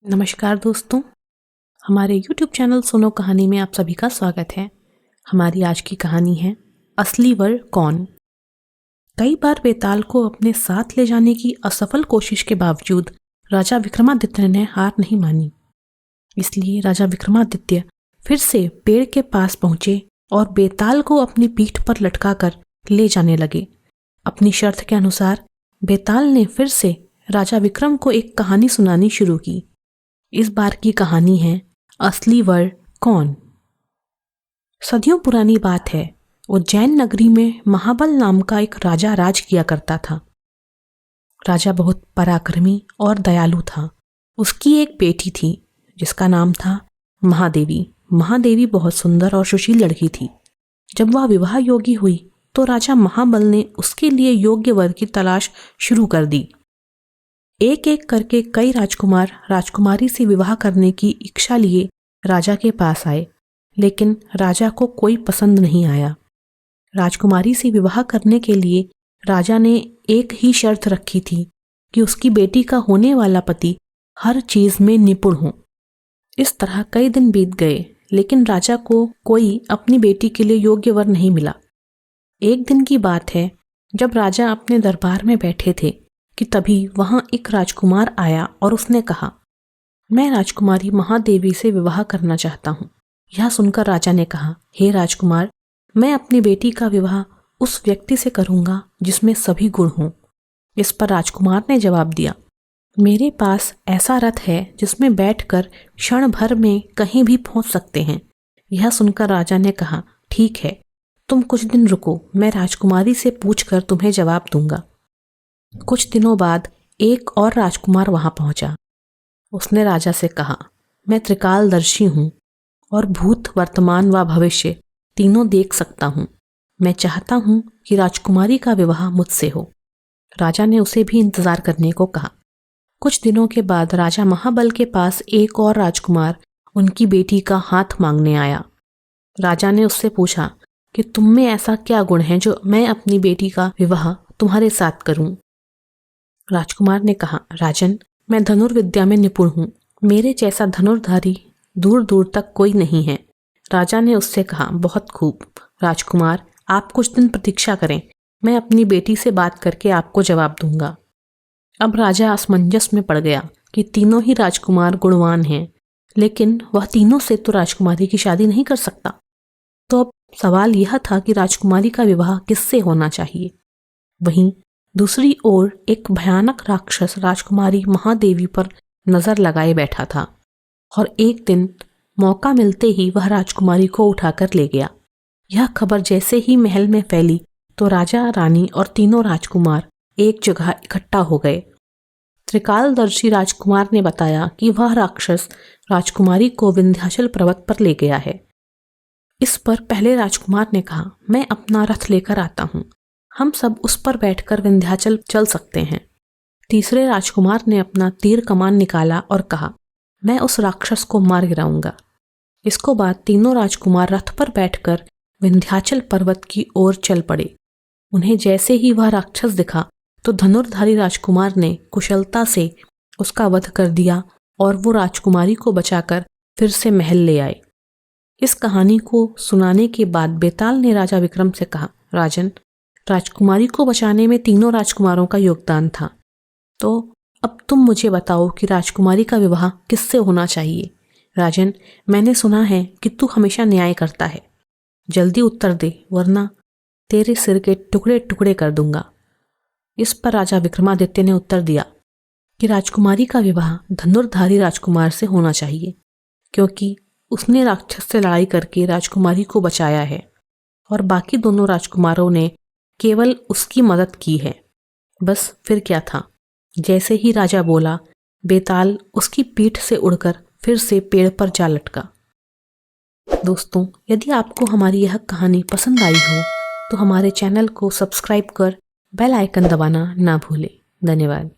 नमस्कार दोस्तों, हमारे YouTube चैनल सुनो कहानी में आप सभी का स्वागत है। हमारी आज की कहानी है असली वर कौन। कई बार बेताल को अपने साथ ले जाने की असफल कोशिश के बावजूद राजा विक्रमादित्य ने हार नहीं मानी। इसलिए राजा विक्रमादित्य फिर से पेड़ के पास पहुंचे और बेताल को अपनी पीठ पर लटकाकर ले जाने लगे। अपनी शर्त के अनुसार बेताल ने फिर से राजा विक्रम को एक कहानी सुनानी शुरू की। इस बार की कहानी है असली वर कौन। सदियों पुरानी बात है, उज्जैन नगरी में महाबल नाम का एक राजा राज किया करता था। राजा बहुत पराक्रमी और दयालु था। उसकी एक बेटी थी जिसका नाम था महादेवी। महादेवी बहुत सुंदर और सुशील लड़की थी। जब वह विवाह योग्य हुई तो राजा महाबल ने उसके लिए योग्य वर की तलाश शुरू कर दी। एक एक करके कई राजकुमार राजकुमारी से विवाह करने की इच्छा लिए राजा के पास आए, लेकिन राजा को कोई पसंद नहीं आया। राजकुमारी से विवाह करने के लिए राजा ने एक ही शर्त रखी थी कि उसकी बेटी का होने वाला पति हर चीज में निपुण हो। इस तरह कई दिन बीत गए, लेकिन राजा को कोई अपनी बेटी के लिए योग्य वर नहीं मिला। एक दिन की बात है, जब राजा अपने दरबार में बैठे थे कि तभी वहां एक राजकुमार आया और उसने कहा, मैं राजकुमारी महादेवी से विवाह करना चाहता हूँ। यह सुनकर राजा ने कहा, हे राजकुमार, मैं अपनी बेटी का विवाह उस व्यक्ति से करूंगा जिसमें सभी गुण हों। इस पर राजकुमार ने जवाब दिया, मेरे पास ऐसा रथ है जिसमें बैठकर क्षण भर में कहीं भी पहुंच सकते हैं। यह सुनकर राजा ने कहा, ठीक है, तुम कुछ दिन रुको, मैं राजकुमारी से पूछकर तुम्हें जवाब दूंगा। कुछ दिनों बाद एक और राजकुमार वहां पहुंचा। उसने राजा से कहा, मैं त्रिकालदर्शी हूं और भूत, वर्तमान व भविष्य तीनों देख सकता हूं। मैं चाहता हूं कि राजकुमारी का विवाह मुझसे हो। राजा ने उसे भी इंतजार करने को कहा। कुछ दिनों के बाद राजा महाबल के पास एक और राजकुमार उनकी बेटी का हाथ मांगने आया। राजा ने उससे पूछा कि तुम में ऐसा क्या गुण है जो मैं अपनी बेटी का विवाह तुम्हारे साथ करूं। राजकुमार ने कहा, राजन, मैं धनुर्विद्या में निपुण हूं। मेरे जैसा धनुर्धारी दूर दूर तक कोई नहीं है। राजा ने उससे कहा, बहुत खूब राजकुमार, आप कुछ दिन प्रतीक्षा करें, मैं अपनी बेटी से बात करके आपको जवाब दूंगा। अब राजा असमंजस में पड़ गया कि तीनों ही राजकुमार गुणवान हैं, लेकिन वह तीनों से तो राजकुमारी की शादी नहीं कर सकता। तो अब सवाल यह था कि राजकुमारी का विवाह किससे होना चाहिए। वहीं दूसरी ओर एक भयानक राक्षस राजकुमारी महादेवी पर नजर लगाए बैठा था और एक दिन मौका मिलते ही वह राजकुमारी को उठाकर ले गया। यह खबर जैसे ही महल में फैली तो राजा, रानी और तीनों राजकुमार एक जगह इकट्ठा हो गए। त्रिकालदर्शी राजकुमार ने बताया कि वह राक्षस राजकुमारी को विंध्याचल पर्वत पर ले गया है। इस पर पहले राजकुमार ने कहा, मैं अपना रथ लेकर आता हूँ, हम सब उस पर बैठकर विंध्याचल चल सकते हैं। तीसरे राजकुमार ने अपना तीर कमान निकाला और कहा, मैं उस राक्षस को मार गिराऊंगा। इसको बाद तीनों राजकुमार रथ पर बैठकर विंध्याचल पर्वत की ओर चल पड़े। उन्हें जैसे ही वह राक्षस दिखा तो धनुर्धारी राजकुमार ने कुशलता से उसका वध कर दिया और वो राजकुमारी को बचाकर फिर से महल ले आए। इस कहानी को सुनाने के बाद बेताल ने राजा विक्रम से कहा, राजन, राजकुमारी को बचाने में तीनों राजकुमारों का योगदान था, तो अब तुम मुझे बताओ कि राजकुमारी का विवाह किससे होना चाहिए। राजन, मैंने सुना है कि तू हमेशा न्याय करता है। जल्दी उत्तर दे, वरना तेरे सिर के टुकड़े टुकड़े कर दूंगा। इस पर राजा विक्रमादित्य ने उत्तर दिया कि राजकुमारी का विवाह धनुर्धारी राजकुमार से होना चाहिए, क्योंकि उसने राक्षस से लड़ाई करके राजकुमारी को बचाया है और बाकी दोनों राजकुमारों ने केवल उसकी मदद की है। बस फिर क्या था, जैसे ही राजा बोला, बेताल उसकी पीठ से उड़कर फिर से पेड़ पर जा लटका। दोस्तों, यदि आपको हमारी यह कहानी पसंद आई हो तो हमारे चैनल को सब्सक्राइब कर बेल आइकन दबाना ना भूलें। धन्यवाद।